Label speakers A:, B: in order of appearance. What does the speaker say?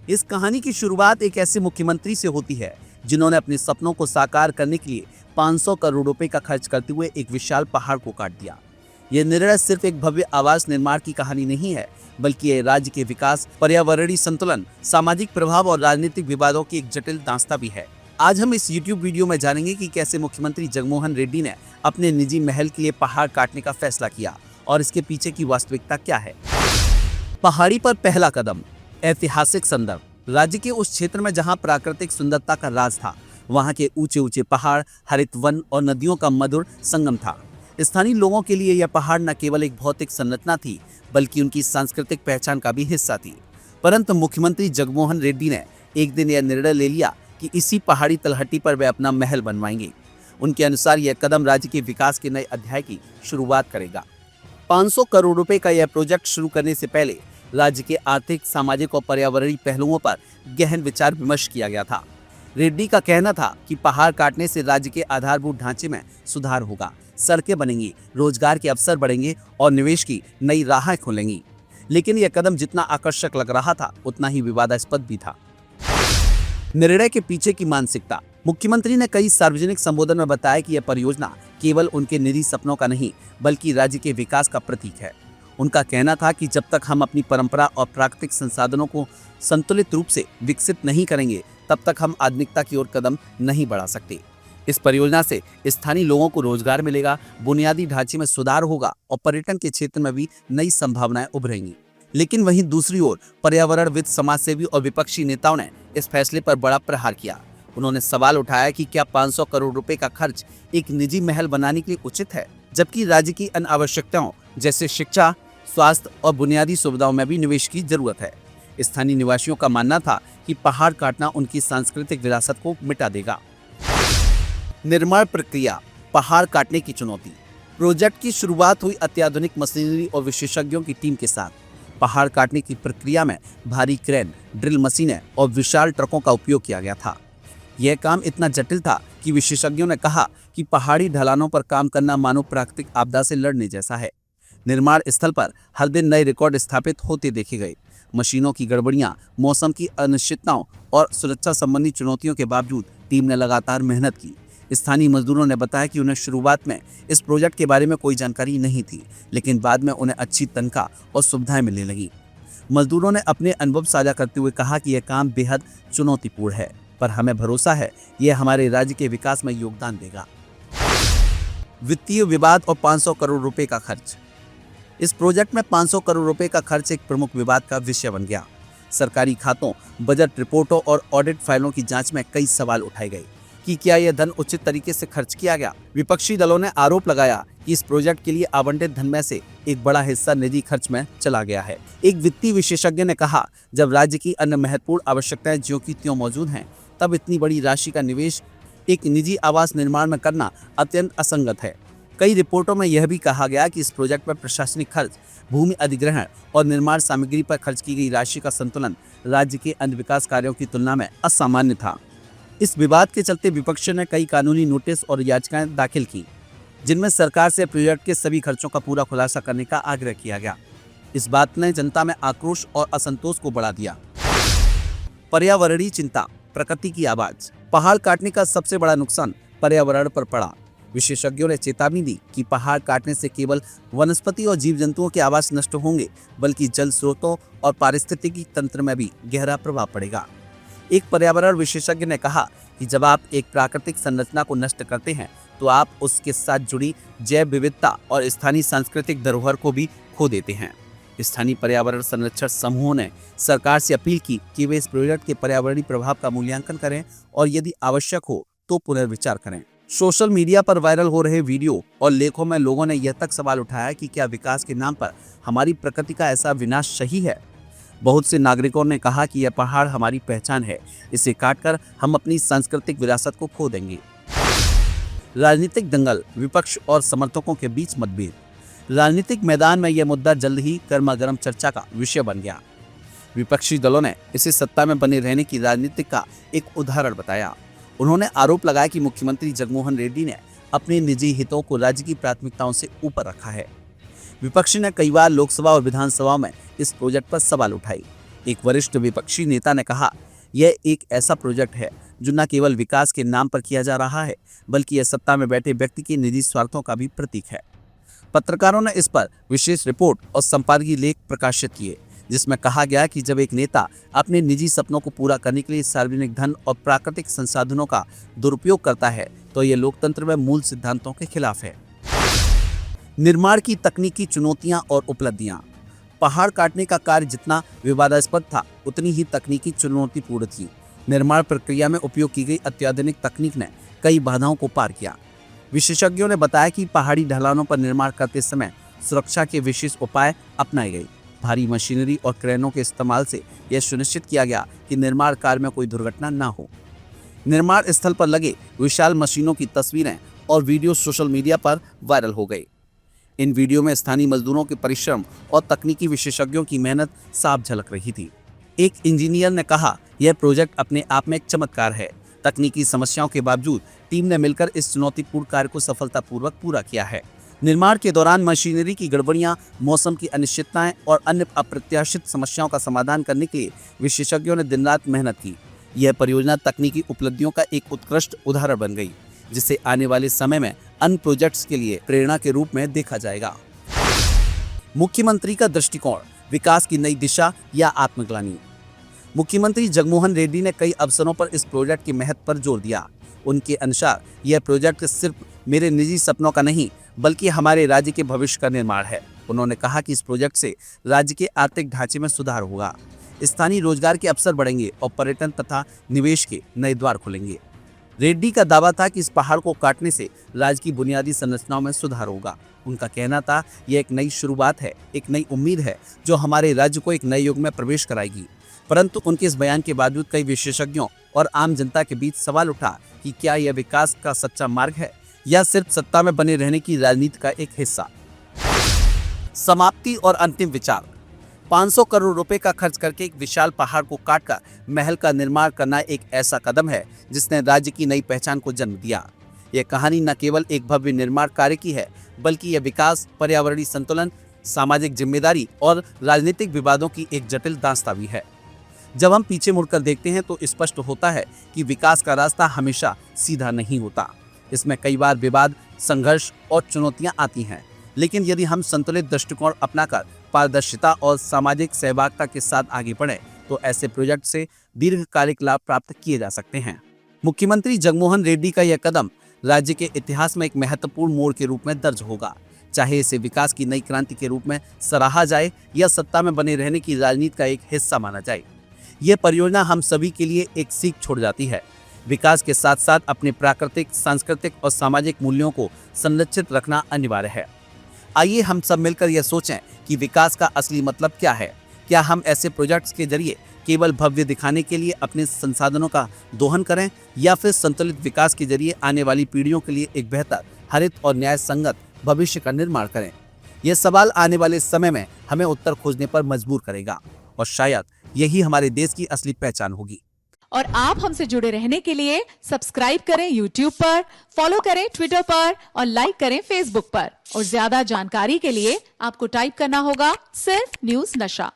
A: इस कहानी की शुरुआत एक ऐसे मुख्यमंत्री से होती है जिन्होंने अपने सपनों को साकार करने के लिए 500 करोड़ रुपए का खर्च करते हुए एक विशाल पहाड़ को काट दिया। यह निर्णय सिर्फ एक भव्य आवास निर्माण की कहानी नहीं है, बल्कि यह राज्य के विकास, पर्यावरणीय संतुलन, सामाजिक प्रभाव और राजनीतिक विवादों की एक जटिल दास्तां भी है। आज हम इस YouTube वीडियो में जानेंगे कि कैसे मुख्यमंत्री जगनमोहन रेड्डी ने अपने निजी महल के लिए पहाड़ काटने का फैसला किया और इसके पीछे की वास्तविकता क्या है। पहाड़ी पर पहला कदम। ऐतिहासिक संदर्भ। राज्य के उस क्षेत्र में जहां प्राकृतिक सुंदरता का राज था, वहां के ऊंचे ऊंचे पहाड़, हरित वन और नदियों का मधुर संगम था। स्थानीय लोगों के लिए यह पहाड़ न केवल एक भौतिक संरचना थी, बल्कि उनकी सांस्कृतिक पहचान का भी हिस्सा थी। परंतु मुख्यमंत्री जगनमोहन रेड्डी ने एक दिन यह निर्णय ले लिया कि इसी पहाड़ी तलहटी पर वे अपना महल बनवाएंगे। उनके अनुसार यह कदम राज्य के विकास के नए अध्याय की शुरुआत करेगा। 500 करोड़ रुपए का यह प्रोजेक्ट शुरू करने से पहले राज्य के आर्थिक, सामाजिक और पर्यावरणीय पहलुओं पर गहन विचार विमर्श किया गया था। रेड्डी का कहना था कि पहाड़ काटने से राज्य के आधारभूत ढांचे में सुधार होगा, सड़कें बनेंगी, रोजगार के अवसर बढ़ेंगे और निवेश की नई राहें खुलेंगी। लेकिन यह कदम जितना आकर्षक लग रहा था, उतना ही विवादास्पद भी था। निर्णय के पीछे की मानसिकता। मुख्यमंत्री ने कई सार्वजनिक संबोधन में बताया कि यह परियोजना केवल उनके निजी सपनों का नहीं, बल्कि राज्य के विकास का प्रतीक है। उनका कहना था कि जब तक हम अपनी परंपरा और प्राकृतिक संसाधनों को संतुलित रूप से विकसित नहीं करेंगे, तब तक हम आधुनिकता की ओर कदम नहीं बढ़ा सकते। इस परियोजना से स्थानीय लोगों को रोजगार मिलेगा, बुनियादी ढांचे में सुधार होगा और पर्यटन के क्षेत्र में भी नई संभावनाएं उभरेंगी। लेकिन वहीं दूसरी ओर पर्यावरणविद, समाजसेवी और विपक्षी नेताओं ने इस फैसले पर बड़ा प्रहार किया। उन्होंने सवाल उठाया कि क्या 500 करोड़ रुपए का खर्च एक निजी महल बनाने के लिए उचित है, जबकि राज्य की अन्य आवश्यकताओं जैसे शिक्षा, स्वास्थ्य और बुनियादी सुविधाओं में भी निवेश की जरूरत है। स्थानीय निवासियों का मानना था कि पहाड़ काटना उनकी सांस्कृतिक विरासत को मिटा देगा। निर्माण प्रक्रिया। पहाड़ काटने की चुनौती। प्रोजेक्ट की शुरुआत हुई अत्याधुनिक मशीनरी और विशेषज्ञों की टीम के साथ। पहाड़ काटने की प्रक्रिया में भारी क्रेन, ड्रिल मशीनें और विशाल ट्रकों का उपयोग किया गया था। यह काम इतना जटिल था कि विशेषज्ञों ने कहा कि पहाड़ी ढलानों पर काम करना मानो प्राकृतिक आपदा से लड़ने जैसा है। निर्माण स्थल पर हर दिन नए रिकॉर्ड स्थापित होते देखे गए। मशीनों की गड़बड़ियां, मौसम की अनिश्चितताओं और सुरक्षा संबंधी चुनौतियों के बावजूद टीम ने लगातार मेहनत की। स्थानीय मजदूरों ने बताया कि उन्हें शुरुआत में इस प्रोजेक्ट के बारे में कोई जानकारी नहीं थी, लेकिन बाद में उन्हें अच्छी तनख्वाह और सुविधाएं मिलने लगी। मजदूरों ने अपने अनुभव साझा करते हुए कहा कि यह काम बेहद चुनौतीपूर्ण है, पर हमें भरोसा है यह हमारे राज्य के विकास में योगदान देगा। वित्तीय विवाद और 500 करोड़ रुपए का खर्च। इस प्रोजेक्ट में 500 करोड़ रुपए का खर्च एक प्रमुख विवाद का विषय बन गया। सरकारी खातों, बजट रिपोर्टों और ऑडिट फाइलों की जांच में कई सवाल उठाए गए कि क्या यह धन उचित तरीके से खर्च किया गया। विपक्षी दलों ने आरोप लगाया कि इस प्रोजेक्ट के लिए आवंटित धन में से एक बड़ा हिस्सा निजी खर्च में चला गया है। एक वित्तीय विशेषज्ञ ने कहा, जब राज्य की अन्य महत्वपूर्ण आवश्यकताएं ज्यों की त्यों मौजूद हैं, तब इतनी बड़ी राशि का निवेश एक निजी आवास निर्माण में करना अत्यंत असंगत है। कई रिपोर्टों में यह भी कहा गया कि इस प्रोजेक्ट में प्रशासनिक खर्च, भूमि अधिग्रहण और निर्माण सामग्री पर खर्च की गई राशि का संतुलन राज्य के अन्य विकास कार्यों की तुलना में असामान्य था। इस विवाद के चलते विपक्ष ने कई कानूनी नोटिस और याचिकाएं दाखिल की, जिनमें सरकार से प्रोजेक्ट के सभी खर्चों का पूरा खुलासा करने का आग्रह किया गया। इस बात ने जनता में आक्रोश और असंतोष को बढ़ा दिया। पर्यावरणीय चिंता, प्रकृति की आवाज। पहाड़ काटने का सबसे बड़ा नुकसान पर्यावरण पर पड़ा। विशेषज्ञों ने चेतावनी दी कि पहाड़ काटने से केवल वनस्पति और जीव जंतुओं के आवास नष्ट होंगे, बल्कि जल स्रोतों और पारिस्थितिकी तंत्र में भी गहरा प्रभाव पड़ेगा। एक पर्यावरण विशेषज्ञ ने कहा कि जब आप एक प्राकृतिक संरचना को नष्ट करते हैं, तो आप उसके साथ जुड़ी जैव विविधता और स्थानीय सांस्कृतिक धरोहर को भी खो देते हैं। स्थानीय पर्यावरण संरक्षण समूहों ने सरकार से अपील की कि वे इस प्रोजेक्ट के पर्यावरणीय प्रभाव का मूल्यांकन करें और यदि आवश्यक हो तो पुनर्विचार करें। सोशल मीडिया पर वायरल हो रहे वीडियो और लेखों में लोगों ने यह तक सवाल उठाया कि क्या विकास के नाम पर हमारी प्रकृति का ऐसा विनाश सही है। बहुत से नागरिकों ने कहा कि यह पहाड़ हमारी पहचान है, इसे काटकर हम अपनी सांस्कृतिक विरासत को खो देंगे। राजनीतिक दंगल, विपक्ष और समर्थकों के बीच मतभेद। राजनीतिक मैदान में यह मुद्दा जल्द ही गर्मागर्म चर्चा का विषय बन गया। विपक्षी दलों ने इसे सत्ता में बने रहने की राजनीति का एक उदाहरण बताया। उन्होंने आरोप लगाया कि मुख्यमंत्री जगनमोहन रेड्डी ने अपने निजी हितों को राज्य की प्राथमिकताओं से ऊपर रखा है। विपक्ष ने कई बार लोकसभा और विधानसभा में इस प्रोजेक्ट पर सवाल उठाए। एक वरिष्ठ विपक्षी नेता ने कहा, यह एक ऐसा प्रोजेक्ट है जो न केवल विकास के नाम पर किया जा रहा है, बल्कि यह सत्ता में बैठे व्यक्ति के निजी स्वार्थों का भी प्रतीक है। पत्रकारों ने इस पर विशेष रिपोर्ट और संपादकीय लेख प्रकाशित किए, जिसमें कहा गया कि जब एक नेता अपने निजी सपनों को पूरा करने के लिए सार्वजनिक धन और प्राकृतिक संसाधनों का दुरुपयोग करता है, तो यह लोकतंत्र में मूल सिद्धांतों के खिलाफ है। निर्माण की तकनीकी चुनौतियां और उपलब्धियां। पहाड़ काटने का कार्य जितना विवादास्पद था, उतनी ही तकनीकी चुनौतीपूर्ण थी। निर्माण प्रक्रिया में उपयोग की गई अत्याधुनिक तकनीक ने कई बाधाओं को पार किया। विशेषज्ञों ने बताया कि पहाड़ी ढलानों पर निर्माण करते समय सुरक्षा के विशेष उपाय अपनाए गए। भारी मशीनरी और क्रेनों के इस्तेमाल से यह सुनिश्चित किया गया कि निर्माण कार्य में कोई दुर्घटना न हो। निर्माण स्थल पर लगे विशाल मशीनों की तस्वीरें और वीडियो सोशल मीडिया पर वायरल हो गए। इन वीडियो में स्थानीय मजदूरों के परिश्रम और तकनीकी विशेषज्ञों की मेहनत साफ झलक रही थी। एक इंजीनियर ने कहा, यह प्रोजेक्ट अपने आप में एक चमत्कार है। तकनीकी समस्याओं के बावजूद टीम ने मिलकर इस चुनौतीपूर्ण कार्य को सफलतापूर्वक पूरा किया है। निर्माण के दौरान मशीनरी की गड़बड़ियां, मौसम की अनिश्चितताएं और अन्य अप्रत्याशित समस्याओं का समाधान करने के लिए विशेषज्ञों ने दिन रात मेहनत की। यह परियोजना तकनीकी उपलब्धियों का एक उत्कृष्ट उदाहरण बन गई, जिसे आने वाले समय में अन्य प्रोजेक्ट्स के लिए प्रेरणा के रूप में देखा जाएगा। मुख्यमंत्री का दृष्टिकोण, विकास की नई दिशा या आत्मग्लानि। मुख्यमंत्री जगनमोहन रेड्डी ने कई अवसरों पर इस प्रोजेक्ट के महत्व पर जोर दिया। उनके अनुसार यह प्रोजेक्ट सिर्फ मेरे निजी सपनों का नहीं, बल्कि हमारे राज्य के भविष्य का निर्माण है। उन्होंने कहा कि इस प्रोजेक्ट से राज्य के आर्थिक ढांचे में सुधार होगा, स्थानीय रोजगार के अवसर बढ़ेंगे और पर्यटन तथा निवेश के नए द्वार खुलेंगे। रेड्डी का दावा था कि इस पहाड़ को काटने से राज्य की बुनियादी संरचनाओं में सुधार होगा। उनका कहना था, यह एक नई शुरुआत है, एक नई उम्मीद है जो हमारे राज्य को एक नए युग में प्रवेश कराएगी। परंतु उनके इस बयान के बावजूद कई विशेषज्ञों और आम जनता के बीच सवाल उठा कि क्या यह विकास का सच्चा मार्ग है या सिर्फ सत्ता में बने रहने की राजनीति का एक हिस्सा। समाप्ति और अंतिम विचार। 500 करोड़ रुपए का खर्च करके एक विशाल पहाड़ को काटकर महल का निर्माण करना एक ऐसा कदम है जिसने राज्य की नई पहचान को जन्म दिया। यह कहानी न केवल एक भव्य निर्माण कार्य की है, बल्कि यह विकास, पर्यावरणीय संतुलन, सामाजिक जिम्मेदारी और राजनीतिक विवादों की एक जटिल दास्तां भी है। जब हम पीछे मुड़कर देखते हैं तो स्पष्ट होता है कि विकास का रास्ता हमेशा सीधा नहीं होता। इसमें कई बार विवाद, संघर्ष और चुनौतियां आती हैं, लेकिन यदि हम संतुलित दृष्टिकोण अपनाकर पारदर्शिता और सामाजिक सहभागिता के साथ आगे बढ़े तो ऐसे प्रोजेक्ट से दीर्घकालिक लाभ प्राप्त किए जा सकते हैं। मुख्यमंत्री जगनमोहन रेड्डी का यह कदम राज्य के इतिहास में एक महत्वपूर्ण मोड़ के रूप में दर्ज होगा। चाहे इसे विकास की नई क्रांति के रूप में सराहा जाए या सत्ता में बने रहने की राजनीति का एक हिस्सा माना जाए, यह परियोजना हम सभी के लिए एक सीख छोड़ जाती है। विकास के साथ साथ अपने प्राकृतिक, सांस्कृतिक और सामाजिक मूल्यों को संरक्षित रखना अनिवार्य है। आइए हम सब मिलकर यह सोचें कि विकास का असली मतलब क्या है। क्या हम ऐसे प्रोजेक्ट्स के जरिए केवल भव्य दिखाने के लिए अपने संसाधनों का दोहन करें, या फिर संतुलित विकास के जरिए आने वाली पीढ़ियों के लिए एक बेहतर, हरित और न्याय संगत भविष्य का निर्माण करें? यह सवाल आने वाले समय में हमें उत्तर खोजने पर मजबूर करेगा और शायद यही हमारे देश की असली पहचान होगी।
B: और आप हमसे जुड़े रहने के लिए सब्सक्राइब करें YouTube पर, फॉलो करें Twitter पर और लाइक करें Facebook पर। और ज्यादा जानकारी के लिए आपको टाइप करना होगा सिर्फ न्यूज़ नशा।